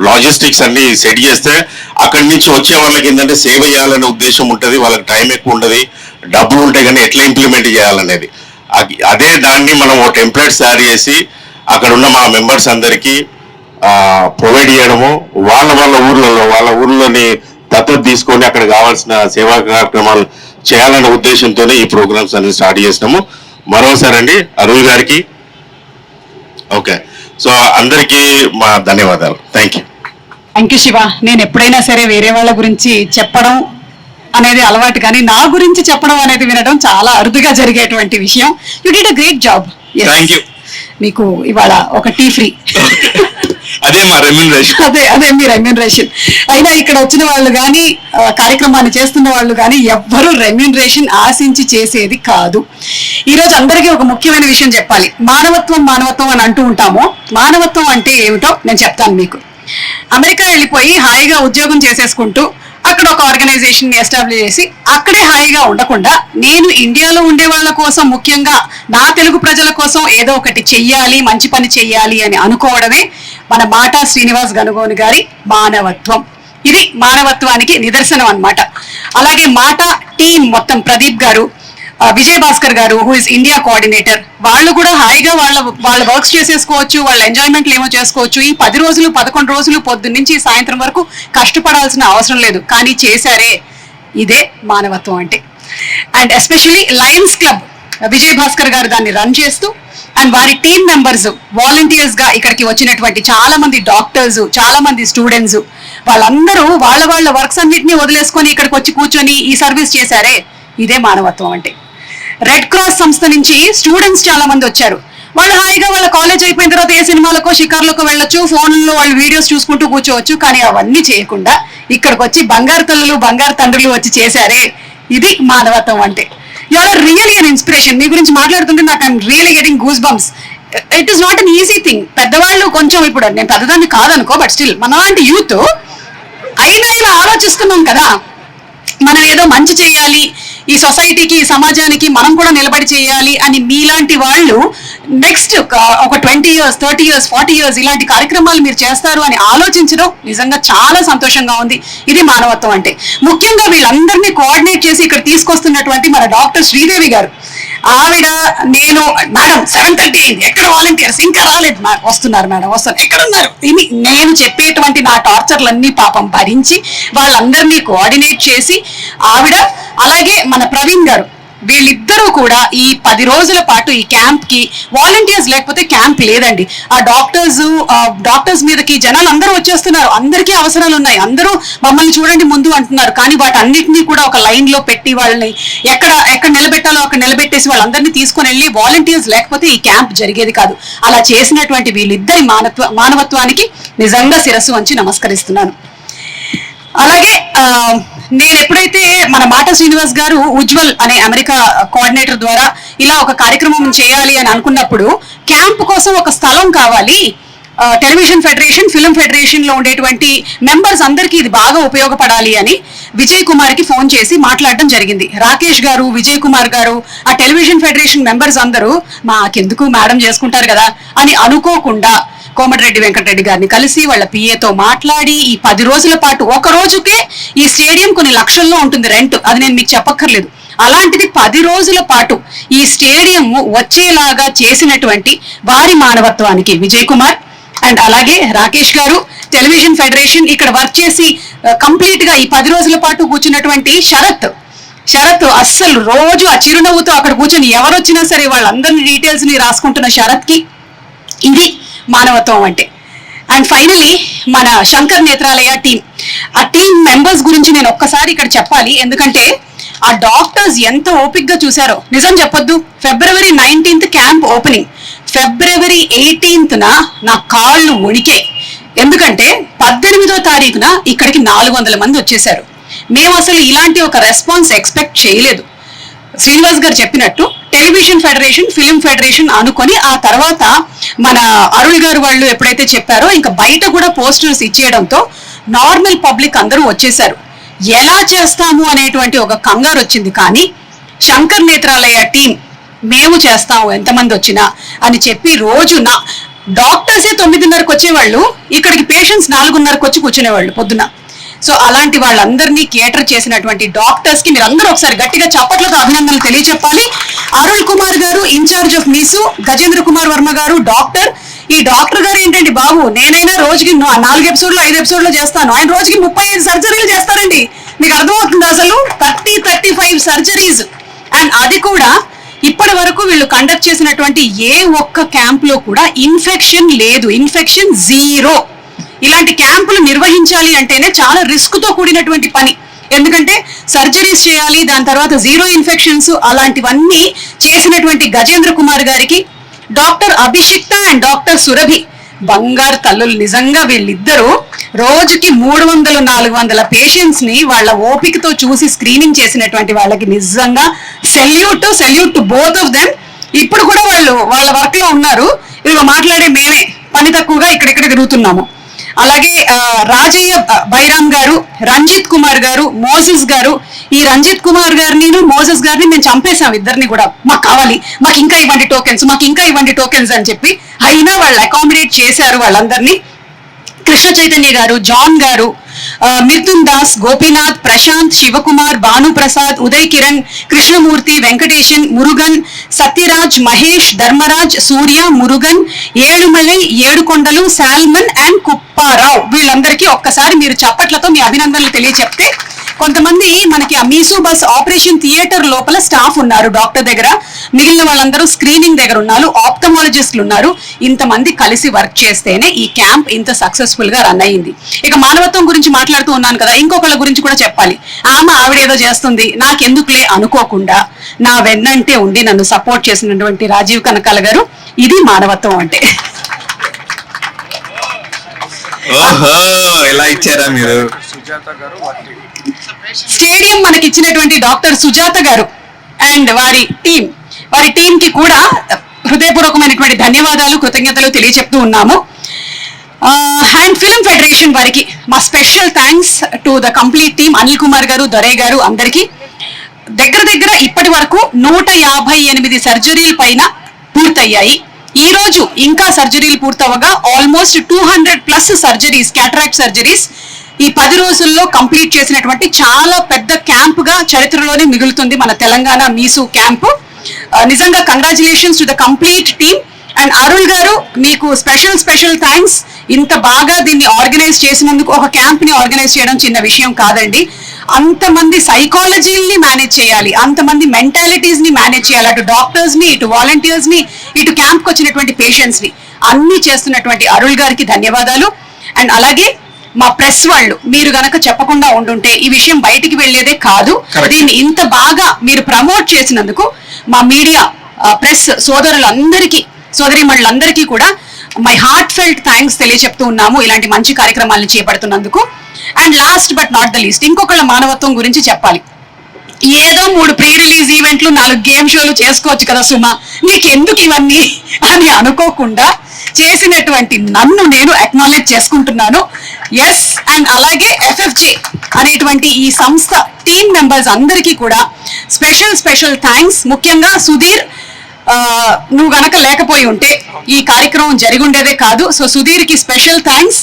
లాజిస్టిక్స్ అన్ని సెట్ చేస్తే అక్కడి నుంచి వచ్చే వాళ్ళకి ఏంటంటే సేవ చేయాలనే ఉద్దేశం ఉంటుంది. వాళ్ళకి టైం ఎక్కువ ఉంటుంది, డబ్బులు ఉంటాయి, కానీ ఎట్లా ఇంప్లిమెంట్ చేయాలనేది అదే దాన్ని మనం ఒక టెంప్లెట్స్ తయారు చేసి అక్కడ ఉన్న మా మెంబర్స్ అందరికీ ప్రొవైడ్ చేయడము. వాళ్ళ ఊర్లోని దత్తత తీసుకొని అక్కడ కావాల్సిన సేవా కార్యక్రమాలు చేయాలనే ఉద్దేశంతోనే ఈ ప్రోగ్రామ్స్ అన్ని స్టార్ట్ చేసినాము. మరోసారి అండి అరుణ్ గారికి ఓకే. సో అందరికీ మా ధన్యవాదాలు. Thank you Shiva. నేను ఎప్పుడైనా సరే వేరే వాళ్ళ గురించి చెప్పడం అనేది అలవాటు, కానీ నా గురించి చెప్పడం అనేది వినడం చాలా అరుదుగా జరిగేటువంటి విషయం. You did a great job. Thank you. మీకు ఇవాళ ఒక టీ ఫ్రీ. అదే మా రెమ్యూనరేషన్. అదే మీ రెమ్యూనరేషన్. అయినా ఇక్కడ వచ్చిన వాళ్ళు కానీ కార్యక్రమాన్ని చేస్తున్న వాళ్ళు కానీ ఎవ్వరూ రెమ్యూనరేషన్ ఆశించి చేసేది కాదు. ఈ రోజు అందరికీ ఒక ముఖ్యమైన విషయం చెప్పాలి. మానవత్వం అని అంటూ ఉంటాము. మానవత్వం అంటే ఏమిటో నేను చెప్తాను మీకు. అమెరికా వెళ్ళిపోయి హాయిగా ఉద్యోగం చేసేసుకుంటూ అక్కడ ఒక ఆర్గనైజేషన్ ని ఎస్టాబ్లిష్ చేసి అక్కడే హాయిగా ఉండకుండా నేను ఇండియాలో ఉండే వాళ్ళ కోసం, ముఖ్యంగా నా తెలుగు ప్రజల కోసం ఏదో ఒకటి చెయ్యాలి, మంచి పని చెయ్యాలి అని అనుకోవడమే మన మాటా శ్రీనివాస్ గనుగోని గారి మానవత్వం. ఇది మానవత్వానికి నిదర్శనం అన్నమాట. అలాగే మాటా టీం మొత్తం ప్రదీప్ గారు, విజయ్ భాస్కర్ గారు హూ ఇస్ ఇండియా కోఆర్డినేటర్, వాళ్ళు కూడా హాయిగా వాళ్ళ వర్క్స్ చేసేసుకోవచ్చు, వాళ్ళ ఎంజాయ్మెంట్లు ఏమో చేసుకోవచ్చు. ఈ 10 రోజులు 11 రోజులు పొద్దున్న నుంచి సాయంత్రం వరకు కష్టపడాల్సిన అవసరం లేదు, కానీ చేశారే, ఇదే మానవత్వం అంటే. And especially Lions club Vijay Bhaskar గారు దాన్ని రన్ చేస్తూ అండ్ వారి టీం మెంబర్స్ వాలంటీర్స్ గా ఇక్కడికి వచ్చినటువంటి చాలా మంది డాక్టర్స్, చాలా మంది స్టూడెంట్స్, వాళ్ళందరూ వాళ్ళ వర్క్స్ అన్నింటినీ వదిలేసుకొని ఇక్కడికి వచ్చి కూర్చొని ఈ సర్వీస్ చేశారే, ఇదే మానవత్వం అంటే. రెడ్ క్రాస్ సంస్థ నుంచి స్టూడెంట్స్ చాలా మంది వచ్చారు. వాళ్ళు హాయిగా వాళ్ళ కాలేజ్ అయిపోయిన తర్వాత ఏ సినిమాలకో షికార్లకో వెళ్ళొచ్చు, ఫోన్లో వాళ్ళు వీడియోస్ చూసుకుంటూ కూర్చోవచ్చు, కానీ అవన్నీ చేయకుండా ఇక్కడికి వచ్చి బంగారు తల్లులు బంగారు తండ్రులు వచ్చి చేశారే, ఇది మానవత్వం అంటే. You are really an inspiration. మీ గురించి మాట్లాడుతుంటే నాకు I'm really getting goose bumps. It is not an easy thing. పెద్దవాళ్ళు కొంచెం, ఇప్పుడు నేను పెద్దదాన్ని కాదనుకో, బట్ స్టిల్ మనలాంటి యూత్ అయినా ఇలా ఆలోచిస్తున్నాం కదా, మనం ఏదో మంచి చేయాలి, ఈ సొసైటీకి, ఈ సమాజానికి మనం కూడా నిలబడి చేయాలి అని మీలాంటి వాళ్ళు నెక్స్ట్ ఒక 20 years 30 years 40 years ఇలాంటి కార్యక్రమాలు మీరు చేస్తారు అని ఆలోచించడం నిజంగా చాలా సంతోషంగా ఉంది. ఇది మానవత్వం అంటే. ముఖ్యంగా వీళ్ళందరినీ కోఆర్డినేట్ చేసి ఇక్కడ తీసుకొస్తున్నటువంటి మన డాక్టర్ శ్రీదేవి గారు, ఆవిడ నేను మేడం 7:30 అయింది, ఎక్కడ వాలంటీర్స్ ఇంకా రాలేదు, వస్తున్నారు మేడం వస్తారు, ఎక్కడ ఉన్నారు, నేను చెప్పేటువంటి నా టార్చర్లన్నీ పాపం భరించి వాళ్ళందరినీ కోఆర్డినేట్ చేసి ఆవిడ, అలాగే మన ప్రవీణ్ గారు, వీళ్ళిద్దరూ కూడా ఈ 10 రోజుల పాటు ఈ క్యాంప్ కి వాలంటీర్స్ లేకపోతే క్యాంప్ లేదండి. ఆ డాక్టర్స్ మీదకి జనాలు అందరూ వచ్చేస్తున్నారు, అందరికీ అవసరాలు ఉన్నాయి, అందరూ మమ్మల్ని చూడండి ముందు అంటున్నారు, కానీ వాటన్నిటినీ కూడా ఒక లైన్ లో పెట్టి వాళ్ళని ఎక్కడ నిలబెట్టాలో అక్కడ నిలబెట్టేసి వాళ్ళందరినీ తీసుకొని వెళ్ళి వాలంటీర్స్ లేకపోతే ఈ క్యాంప్ జరిగేది కాదు. అలా చేసినటువంటి వీళ్ళిద్దరి మానవత్వానికి నిజంగా శిరస్సు వంచి నమస్కరిస్తున్నాను. అలాగే నేను ఎప్పుడైతే మన మాటా శ్రీనివాస్ గారు ఉజ్వల్ అనే అమెరికా కోఆర్డినేటర్ ద్వారా ఇలా ఒక కార్యక్రమం చేయాలి అని అనుకున్నప్పుడు క్యాంప్ కోసం ఒక స్థలం కావాలి, టెలివిజన్ ఫెడరేషన్, ఫిల్మ్ ఫెడరేషన్ లో ఉండేటువంటి మెంబర్స్ అందరికీ ఇది బాగా ఉపయోగపడాలి అని విజయ్ కుమార్ కి ఫోన్ చేసి మాట్లాడడం జరిగింది. రాకేష్ గారు, విజయ్ కుమార్ గారు, ఆ టెలివిజన్ ఫెడరేషన్ మెంబర్స్ అందరూ మాకెందుకు మేడం చేసుకుంటారు కదా అని అనుకోకుండా కోమటిరెడ్డి వెంకటరెడ్డి గారిని కలిసి వాళ్ళ పిఏతో మాట్లాడి ఈ 10 రోజుల పాటు, ఒక రోజుకే ఈ స్టేడియం కొన్ని లక్షల్లో ఉంటుంది రెంట్, అది నేను మీకు చెప్పక్కర్లేదు. అలాంటిది 10 రోజుల పాటు ఈ స్టేడియం వచ్చేలాగా చేసినటువంటి వారి మానవత్వానికి విజయ్ కుమార్ అండ్ అలాగే రాకేష్ గారు, టెలివిజన్ ఫెడరేషన్ ఇక్కడ వర్క్ చేసి కంప్లీట్ గా ఈ 10 రోజుల పాటు కూర్చున్నటువంటి శరత్, శరత్ అస్సలు రోజు ఆ చిరునవ్వుతో అక్కడ కూర్చొని ఎవరు వచ్చినా సరే వాళ్ళందరినీ డీటెయిల్స్ ని రాసుకుంటున్న శరత్ కి ఇది మానవత్వం అంటే. అండ్ ఫైనలీ మన శంకర్ నేత్రాలయ టీం, ఆ టీం మెంబర్స్ గురించి నేను ఒక్కసారి ఇక్కడ చెప్పాలి. ఎందుకంటే ఆ డాక్టర్స్ ఎంత ఓపిక్గా చూసారో. నిజం చెప్పొద్దు, February 19th camp opening, February 18th నా కాళ్ళు వణికాయి. ఎందుకంటే 18వ తారీఖున ఇక్కడికి 400 మంది వచ్చేసారు. మేము అసలు ఇలాంటి ఒక రెస్పాన్స్ ఎక్స్పెక్ట్ చేయలేదు. శ్రీనివాస్ గారు చెప్పినట్టు టెలివిజన్ ఫెడరేషన్, ఫిలిం ఫెడరేషన్ అనుకొని ఆ తర్వాత మన అరుణ్ గారు వాళ్ళు ఎప్పుడైతే చెప్పారో ఇంకా బయట కూడా పోస్టర్స్ ఇచ్చేయడంతో నార్మల్ పబ్లిక్ అందరూ వచ్చేసారు. ఎలా చేస్తాము అనేటువంటి ఒక కంగారు వచ్చింది. కానీ శంకర్ నేత్రాలయ టీం మేము చేస్తాము ఎంతమంది వచ్చినా అని చెప్పి రోజు డాక్టర్సే 9:30కి వచ్చేవాళ్ళు, ఇక్కడికి పేషెంట్స్ 4:30కి వచ్చి కూర్చునేవాళ్ళు పొద్దున. సో అలాంటి వాళ్ళందరినీ కేటర్ చేసినటువంటి డాక్టర్స్ కి మీరు అందరూ ఒకసారి గట్టిగా చప్పట్లతో అభినందనలు తెలియచెప్పాలి. అరుణ్ కుమార్ గారు ఇన్ఛార్జ్ ఆఫ్ మీసు, గజేంద్ర కుమార్ వర్మ గారు డాక్టర్. ఈ డాక్టర్ గారు ఏంటండి బాబు, నేనైనా రోజుకి 4 ఎపిసోడ్లు 5 ఎపిసోడ్లు చేస్తాను, ఆయన రోజుకి 35 సర్జరీలు చేస్తారండి. మీకు అర్థమవుతుంది అసలు 35 సర్జరీస్. అండ్ అది కూడా ఇప్పటి వరకు వీళ్ళు కండక్ట్ చేసినటువంటి ఏ ఒక్క క్యాంప్ లో కూడా ఇన్ఫెక్షన్ లేదు, ఇన్ఫెక్షన్ 0. ఇలాంటి క్యాంపులు నిర్వహించాలి అంటేనే చాలా రిస్క్ తో కూడినటువంటి పని. ఎందుకంటే సర్జరీస్ చేయాలి, దాని తర్వాత 0 ఇన్ఫెక్షన్స్, అలాంటివన్నీ చేసినటువంటి గజేంద్ర కుమార్ గారికి, డాక్టర్ అభిషిక్త అండ్ డాక్టర్ సురభి బంగారు తల్లులు. నిజంగా వీళ్ళిద్దరూ రోజుకి 300-400 పేషెంట్స్ ని వాళ్ళ ఓపికతో చూసి స్క్రీనింగ్ చేసినటువంటి వాళ్ళకి నిజంగా salute to both of them. ఇప్పుడు కూడా వాళ్ళు వాళ్ళ వర్క్ లో ఉన్నారు. ఇదిగో మాట్లాడే మేమే పని తక్కువగా ఇక్కడిక్కడ తిరుగుతున్నాము. అలాగే రాజయ్య బైరామ్ గారు, రంజిత్ కుమార్ గారు, మోసెస్ గారు. ఈ రంజిత్ కుమార్ గారిని, మోసెస్ గారిని మేము చంపేశాం ఇద్దరిని కూడా. మాకు కావాలి, మాకు ఇంకా ఇవ్వండి టోకెన్స్, మాకు ఇంకా ఇవ్వండి టోకెన్స్ అని చెప్పి. అయినా వాళ్ళు అకామిడేట్ చేశారు వాళ్ళందరినీ. కృష్ణ చైతన్య గారు, జాన్ గారు, మిథున్ దాస్, గోపీనాథ్, ప్రశాంత్, శివకుమార్, భానుప్రసాద్, ఉదయ్ కిరణ్, కృష్ణమూర్తి, వెంకటేశన్, మురుగన్, సత్యరాజ్, మహేష్, ధర్మరాజ్, సూర్య, మురుగన్, ఏడుమలై, ఏడుకొండలు, సాల్మన్ అండ్ కుప్పారావు. వీళ్ళందరికీ ఒక్కసారి మీరు చప్పట్లతో మీ అభినందనలు తెలియచెప్తే. కొంతమంది మనకి ఆ మీసు బస్ ఆపరేషన్ థియేటర్ లోపల స్టాఫ్ ఉన్నారు డాక్టర్ దగ్గర, మిగిలిన వాళ్ళందరూ స్క్రీనింగ్ దగ్గర ఉన్నారు, ఆప్థమాలజిస్టులు ఉన్నారు. ఇంతమంది కలిసి వర్క్ చేస్తేనే ఈ క్యాంప్ ఇంత సక్సెస్ఫుల్ గా రన్ అయ్యింది. ఇక మానవత్వం గురించి మాట్లాడుతూ ఉన్నాను కదా, ఇంకొకళ్ళ గురించి కూడా చెప్పాలి. ఆవిడేదో చేస్తుంది నాకెందుకులే అనుకోకుండా నా వెన్నంటే ఉండి నన్ను సపోర్ట్ చేసినటువంటి రాజీవ్ కనకాల గారు. ఇది మానవత్వం అంటే. ఓహో, ఎలా ఇచ్చారా మీరు. స్టేడియం మనకి ఇచ్చినటువంటి డాక్టర్ సుజాత గారు అండ్ వారి టీం కి కూడా హృదయపూర్వకమైనటువంటి ధన్యవాదాలు, కృతజ్ఞతలు తెలియచెప్తూ ఉన్నాము. అండ్ ఫిల్మ్ ఫెడరేషన్ వారికి మా special thanks to the complete team. Anil Kumar గారు, దొరై గారు అందరికీ. దగ్గర ఇప్పటి వరకు 158 సర్జరీల పైన పూర్తయ్యాయి. ఈ రోజు ఇంకా సర్జరీలు పూర్తవగా ఆల్మోస్ట్ 200+ సర్జరీస్, క్యాటరాక్ట్ సర్జరీస్ ఈ 10 రోజుల్లో కంప్లీట్ చేసినటువంటి చాలా పెద్ద క్యాంప్ గా చరిత్రలోనే మిగులుతుంది మన తెలంగాణ మీసు క్యాంపు. నిజంగా congratulations to the complete team. And Arun గారు, మీకు స్పెషల్ థ్యాంక్స్. ఇంత బాగా దీన్ని ఆర్గనైజ్ చేసినందుకు. ఒక క్యాంప్ ని ఆర్గనైజ్ చేయడం చిన్న విషయం కాదండి. అంతమంది సైకాలజీని మేనేజ్ చేయాలి, అంతమంది మెంటాలిటీస్ ని మేనేజ్ చేయాలి, అటు డాక్టర్స్ ని, ఇటు వాలంటీర్స్ ని, ఇటు క్యాంప్ కి వచ్చినటువంటి పేషెంట్స్ ని, అన్ని చేస్తున్నటువంటి అరుణ్ గారికి ధన్యవాదాలు. అండ్ అలాగే మా ప్రెస్ వాళ్ళు, మీరు గనక చెప్పకుండా ఉండుంటే ఈ విషయం బయటికి వెళ్లేదే కాదు. దీన్ని ఇంత బాగా మీరు ప్రమోట్ చేసినందుకు మా మీడియా ప్రెస్ సోదరులందరికీ, సోదరీమణులందరికీ కూడా మై హార్ట్ ఫెల్ట్ థ్యాంక్స్ తెలియచెప్తూ ఉన్నాము ఇలాంటి మంచి కార్యక్రమాలను చేపడుతున్నందుకు. And last but not the least, ఇంకొకళ్ళ మానవత్వం గురించి చెప్పాలి. ఏదో 3 ప్రీ రిలీజ్ ఈవెంట్లు, 4 గేమ్ షోలు చేసుకోవచ్చు కదా సుమా, నీకెందుకు ఇవన్నీ అని అనుకోకుండా చేసినటువంటి నన్ను నేను అక్నాలెడ్జ్ చేసుకుంటున్నాను. ఎస్. అండ్ అలాగే FFJ అనేటువంటి ఈ సంస్థ టీమ్ మెంబర్స్ అందరికీ కూడా స్పెషల్ థ్యాంక్స్. ముఖ్యంగా సుధీర్, నువ్వు గనక లేకపోయి ఉంటే ఈ కార్యక్రమం జరిగుండేదే కాదు. సో సుధీర్కి స్పెషల్ థ్యాంక్స్,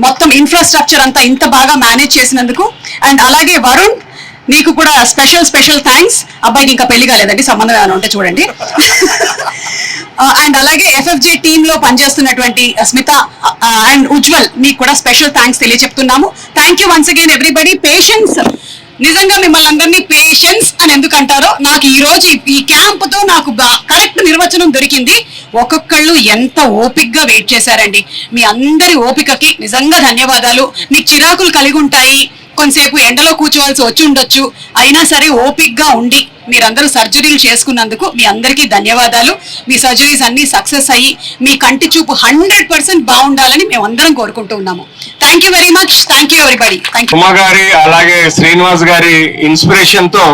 మొత్తం ఇన్ఫ్రాస్ట్రక్చర్ అంతా ఇంత బాగా మేనేజ్ చేసినందుకు. అండ్ అలాగే వరుణ్, నీకు కూడా స్పెషల్ థ్యాంక్స్. అబ్బాయికి ఇంకా పెళ్లి కాలేదండి, సంబంధం ఏమైనా ఉంటే చూడండి. అండ్ అలాగే FFJ టీమ్ లో పనిచేస్తున్నటువంటి స్మిత అండ్ ఉజ్వల్, మీకు కూడా స్పెషల్ థ్యాంక్స్ తెలియచెప్తున్నాము. Thank you once again everybody. Patience నిజంగా మిమ్మల్ని అందరినీ పేషెన్స్ అని ఎందుకు అంటారో నాకు ఈ రోజు ఈ క్యాంప్ తో నాకు కరెక్ట్ నిర్వచనం దొరికింది. ఒక్కొక్కళ్ళు ఎంత ఓపిక్గా వెయిట్ చేశారండి. మీ అందరి ఓపికకి నిజంగా ధన్యవాదాలు. మీకు చిరాకులు కలిగి ఉంటాయి, కొంతసేపు ఎండలో కూర్చోవాల్సి వచ్చి ఉండొచ్చు, అయినా సరే ఓపిక్గా ఉండి మీరందరూ సర్జరీలు చేసుకున్నందుకు మీ అందరికీ ధన్యవాదాలు. మీ సర్జరీస్ అన్ని సక్సెస్ అయ్యి మీ కంటి చూపు 100% బాగుండాలని మేము అందరం కోరుకుంటూ ఉన్నాము. Thank you very much. Thank you everybody. Thank you. Uma గారి అలాగే శ్రీనివాస్ గారి ఇన్స్పిరేషన్ తో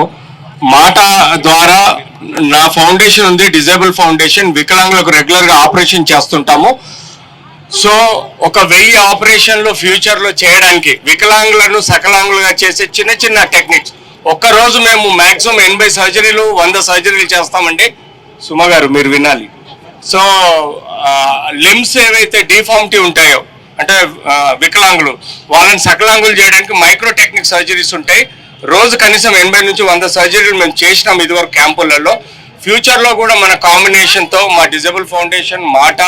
మాట ద్వారా నా ఫౌండేషన్ ఉంది, డిజేబుల్ ఫౌండేషన్. వికలాంగులకు రెగ్యులర్ గా ఆపరేషన్ చేస్తుంటాము. సో ఒక 1000 ఆపరేషన్లు ఫ్యూచర్ లో చేయడానికి వికలాంగులను సకలాంగులుగా చేసే చిన్న చిన్న టెక్నిక్స్. ఒక్కరోజు మేము మాక్సిమం 80 సర్జరీలు 100 సర్జరీలు చేస్తామండి. సుమ గారు మీరు వినాలి. సో లిమ్స్ ఏవైతే డిఫార్మిటీ ఉంటాయో అంటే వికలాంగులు వాళ్ళని సకలాంగులు చేయడానికి మైక్రో టెక్నిక్ సర్జరీస్ ఉంటాయి. రోజు కనీసం 80 నుంచి 100 సర్జరీలు మేము చేసినాం ఇదివరకు క్యాంపులలో. ఫ్యూచర్ లో కూడా మన కాంబినేషన్ తో మా డిజేబుల్ ఫౌండేషన్ మాట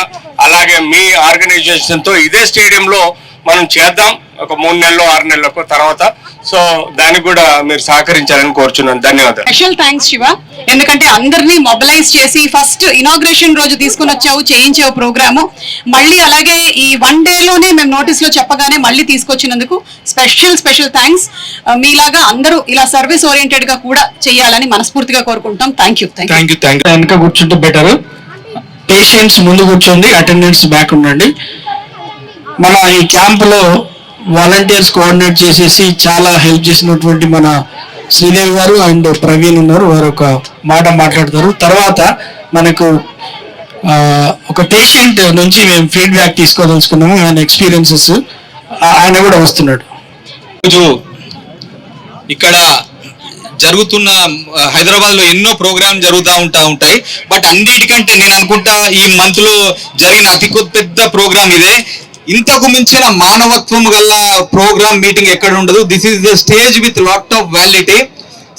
అలాగే మీ ఆర్గనైజేషన్ తో ఇదే స్టేడియంలో మనం చేద్దాం ఒక 3 నెలలు 6 నెలలకు తర్వాత. సో దానికి కూడా మీరు సహకరించాలని కోరుచున్నాను. ధన్యవాదాలు. స్పెషల్ థ్యాంక్స్ శివ, ఎందుకంటే అందరినీ మొబిలైజ్ చేసి ఫస్ట్ ఇనాగ్రేషన్ రోజు తీసుకుని వచ్చావు, చేయించావు ప్రోగ్రాము. మళ్ళీ అలాగే ఈ 1 డేలోనే మేము నోటీస్ లో చెప్పగానే మళ్ళీ తీసుకొచ్చినందుకు స్పెషల్ థ్యాంక్స్. మీలాగా అందరూ ఇలా సర్వీస్ ఓరియంటెడ్ గా కూడా చేయాలని మనస్ఫూర్తిగా కోరుకుంటాం. Thank you. వెనక కూర్చుంటే బెటర్. పేషెంట్స్ ముందు కూర్చోండి, అటెండెన్స్ బ్యాక్ ఉండండి. మన ఈ క్యాంపులో వాలంటీర్స్ కోఆర్డినేట్ చేసేసి చాలా హెల్ప్ చేసినటువంటి మన శ్రీదేవి గారు అండ్ ప్రవీణ్ ఉన్నారు. వారు ఒక మాట మాట్లాడతారు. తర్వాత మనకు ఒక పేషెంట్ నుంచి మేము ఫీడ్బ్యాక్ తీసుకోదలుచుకున్నాము, ఆయన ఎక్స్పీరియన్సెస్. ఆయన కూడా వస్తున్నాడు. ఇక్కడ జరుగుతున్న హైదరాబాద్ లో ఎన్నో ప్రోగ్రామ్ జరుగుతూ ఉంటాయి. బట్ అన్నిటికంటే నేను అనుకుంటా ఈ మంత్ లో జరిగిన అతి పెద్ద ప్రోగ్రామ్ ఇదే. ఇంతకు మించిన మానవత్వం గల ప్రోగ్రామ్ మీటింగ్ ఎక్కడ ఉండదు. This is the stage with lot of వ్యాలిటీ.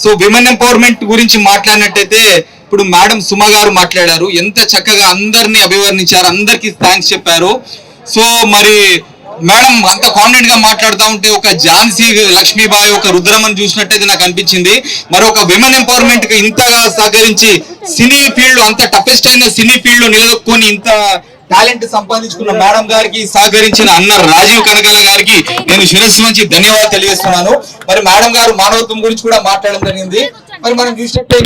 So women empowerment గురించి మాట్లాడినట్టయితే ఇప్పుడు మేడం సుమ గారు మాట్లాడారు. ఎంత చక్కగా అందరినీ అభివర్ణించారు, అందరికీ థ్యాంక్స్ చెప్పారు. సో మరి మేడం అంత కాన్ఫిడెంట్ గా మాట్లాడుతూ ఉంటే ఒక ఝాన్సీ లక్ష్మీబాయి, ఒక రుద్రమని చూసినట్టయితే నాకు అనిపించింది. మరి ఒక విమెన్ ఎంపవర్మెంట్ కి ఇంతగా సహకరించి సినీ ఫీల్డ్ అంత టఫెస్ట్ అయిన సినీ ఫీల్డ్ లో నిలదొక్కుని ఇంత టాలెంట్ సంపాదించుకున్న మేడం గారికి, సహకరించిన అన్న రాజీవ్ కనకల గారికి నేను శిరస్సు నుంచి ధన్యవాదాలు తెలియజేస్తున్నాను. మరి మేడం గారు మానవత్వం గురించి కూడా మాట్లాడడం జరిగింది. మరి మనం చూసినట్టే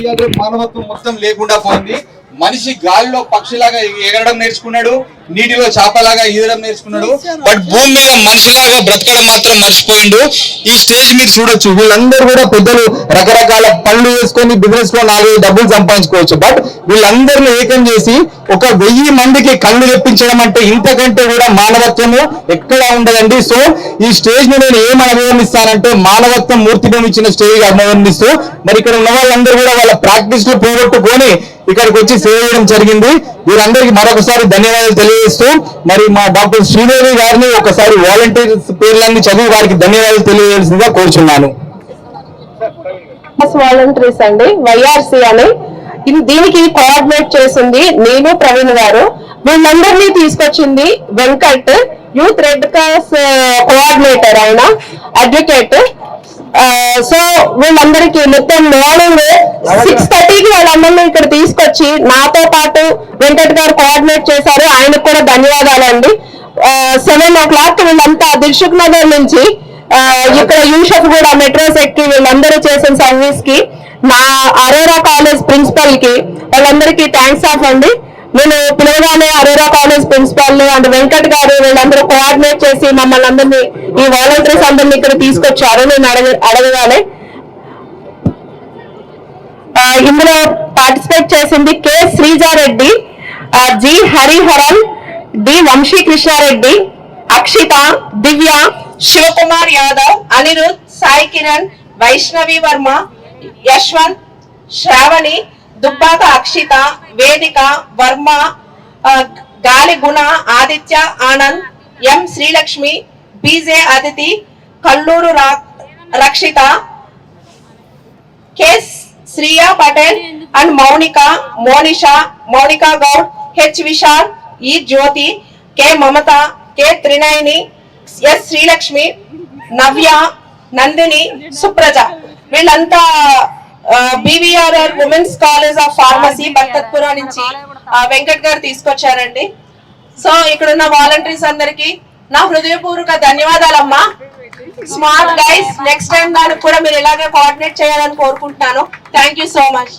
మానవత్వం మొత్తం లేకుండా పోయింది. మనిషి గాలిలో పక్షిలాగా ఎగరడం నేర్చుకున్నాడు, నీటిలో చేపలాగా ఈదడం నేర్చుకున్నాడు, బట్ భూమి మీద మనిషిలాగా బ్రతకడం మాత్రం మర్చిపోయిండు. ఈ స్టేజ్ మీరు చూడొచ్చు, వీళ్ళందరూ కూడా పెద్దలు రకరకాల పనులు చేసుకొని బిజినెస్ లో 4 డబ్బులు సంపాదించుకోవచ్చు. బట్ వీళ్ళందరినీ ఏకం చేసి ఒక 1000 మందికి కళ్ళు తెప్పించడం అంటే ఇంతకంటే కూడా మానవత్వము ఎక్కడ ఉండదండి. సో ఈ స్టేజ్ ని నేను ఏమని అభివర్ణిస్తానంటే మానవత్వం మూర్తిగా ఇచ్చిన స్టేజ్ అభివర్ణిస్తూ, మరి ఇక్కడ ఉన్న వాళ్ళందరూ కూడా వాళ్ళ ప్రాక్టీస్ లో పోగొట్టుకొని ఇక్కడికి వచ్చి సేవ చేయడం జరిగింది. వీరందరికీ మరొకసారి ధన్యవాదాలు తెలియజేస్తూ, మరి మా డాక్టర్ శ్రీదేవి గారిని ఒకసారి వాలంటీర్స్ పేర్లన్నీ చదివి వారికి ధన్యవాదాలు తెలియజేయాల్సిందిగా కోరుచున్నాను. వాలంటీర్స్ అండి, వైఆర్సీ అని దీనికి కోఆర్డినేట్ చేసింది నేను, ప్రవీణ్ గారు. వీళ్ళందరినీ తీసుకొచ్చింది Venkat, youth red cross coordinator, ఆయన అడ్వకేట్. సో వీళ్ళందరికీ మొత్తం మార్నింగ్ 6:30కి వాళ్ళందరినీ ఇక్కడ తీసుకొచ్చి నాతో పాటు వెంకట్ గారు కోఆర్డినేట్ చేశారు. ఆయనకు కూడా ధన్యవాదాలండి. 7 o'clock వీళ్ళంతా దిల్సుఖ్ నగర్ నుంచి ఇక్కడ యూషఫ్ కూడా మెట్రోస్ ఎక్కి వీళ్ళందరూ చేసిన సర్వీస్ కి, నా అరోరా కాలేజ్ ప్రిన్సిపల్ కి వాళ్ళందరికీ థ్యాంక్స్ ఆఫ్ అండి. నేను పిలవగానే Aurora college principal and Venkat గారు వీళ్ళందరూ కోఆర్డినేట్ చేసి మమ్మల్ని అందరినీ, ఈ వాలంటీర్స్ అందరినీ ఇక్కడ తీసుకొచ్చారు. నేను అడగగానే ఇందులో పార్టిసిపేట్ చేసింది K Srija Reddy, G Hariharan, D Vamsi Krishna Reddy, Akshitha, Divya, Shivakumar Yadav, Anirudh, Sai Kiran, Vaishnavi Varma, Yashwanth, Sravani, Dubbaka Akshitha, Vedika, Varma, Gali Guna, Aditya, Anand, M Srilakshmi, BJ Aditi, Kalluru Rakshitha, K Shriya Patel and Mounika, Monisha, Mounika Goud, H Vishal, E Jyothi, K Mamatha, K Trinayani, S Srilakshmi, Navya, Nandini, Supraja వీళ్ళంతా BVRR women's college of pharmacy Barkatpura నుంచి వెంకట్ గారు తీసుకొచ్చారండి. సో ఇక్కడ ఉన్న వాలంటీర్స్ అందరికి నా హృదయపూర్వక ధన్యవాదాలమ్మా. స్మార్ట్ గైస్, నెక్స్ట్ టైం దానికి కూడా మీరు ఇలాగే కోఆర్డినేట్ చేయాలని కోరుకుంటున్నాను. Thank you so much.